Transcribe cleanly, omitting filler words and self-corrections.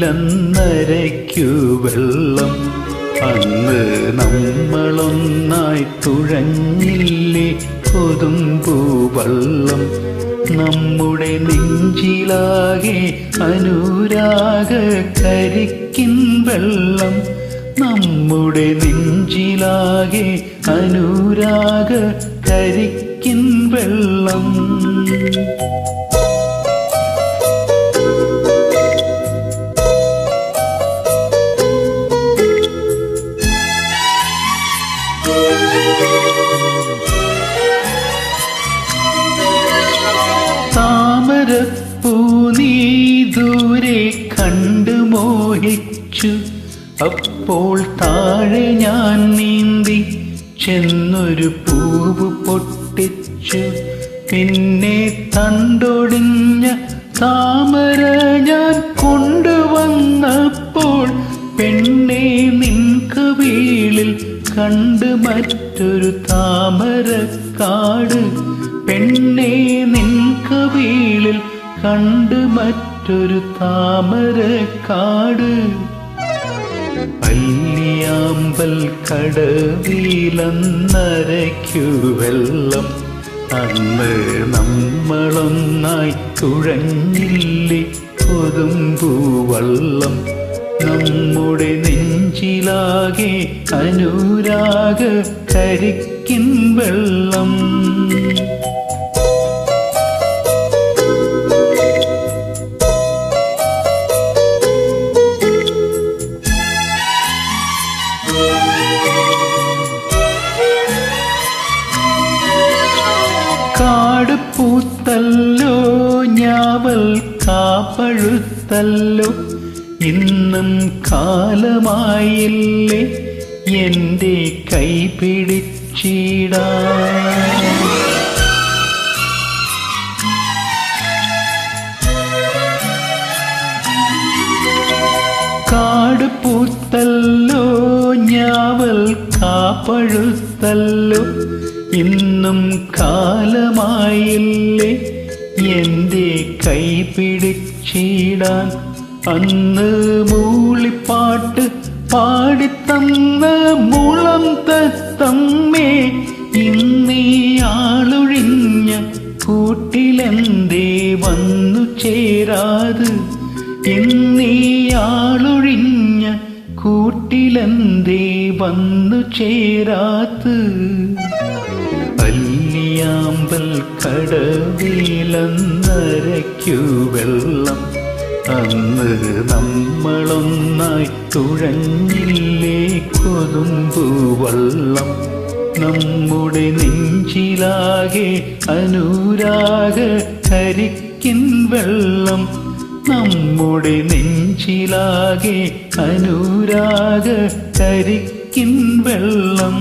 കടവിലന്നരയ്ക്കു വെള്ളം. അന്ന് നമ്മളൊന്നായി തുഴഞ്ഞില്ലേ കൊതുമ്പൂവള്ളം. നമ്മുടെ നെഞ്ചിലാകെ അനുരാഗ കരിക്കിൻ വെള്ളം. നമ്മുടെ നെഞ്ചിലാകെ അനുരാഗ കരിക്കിൻ വെള്ളം. താമരപ്പൂ നീ ദൂരെ കണ്ടു മോഹിച്ചു. അപ്പോൾ താഴെ ഞാൻ നീന്തി ചെന്നൊരു പൂവ് പൊട്ടിച്ചു. പിന്നെ തണ്ടൊടിഞ്ഞ താമര ഞാൻ കൊണ്ടുവന്നപ്പോൾ പെണ്ണെ നിൻ കവിളിൽ കണ്ട് മറ്റൊരു താമരക്കാട്. പെണ്ണെ നിൻ കവിളിൽ കണ്ട് മറ്റൊരു താമരക്കാട്. പല്ലിയാമ്പൽ കടവിലന്നരയ്ക്കു വെള്ളം. അന്ന് നമ്മളൊന്നായി തുഴഞ്ഞില്ലേ കൊതുമ്പൂവള്ളം. നമ്മുടെ നെഞ്ചിലാകെ അനുരാഗ കരിക്കിൻ വെള്ളം. കാട് പൂത്തല്ലോ ഞാവൽ കാപ്പഴുത്തല്ലോ. ഇന്നും കാലമായില്ലേ എൻ്റെ കൈ പിടിച്ചിടാൻ. കാട് പൂത്തല്ലോ ഞാവൽ കാപ്പഴുത്തല്ലോ. ഇന്നും കാലമായില്ലേ എൻ്റെ കൈ പിടിച്ചിടാൻ. അന്ന് മൂളിപ്പാട്ട് പാടിത്തന്ന മുളം തത്തമ്മേ ഇന്നീ ആളൊഴിഞ്ഞ കൂട്ടിലെന്തേ വന്നു ചേരാത്. ഇന്നീ ആളൊഴിഞ്ഞ കൂട്ടിലെന്തേ വന്നു ചേരാത്ത്. പല്ലിയാമ്പൽ കടവിലന്നരയ്ക്കു വെള്ളം. അന്ന് നമ്മളൊന്നായി തുഴഞ്ഞില്ലേ കൊതുമ്പൂവള്ളം. നമ്മുടെ നെഞ്ചിലാകെ അനുരാഗ കരിക്കിൻ വെള്ളം. നമ്മുടെ നെഞ്ചിലാകെ അനുരാഗ കരിക്കിൻ വെള്ളം.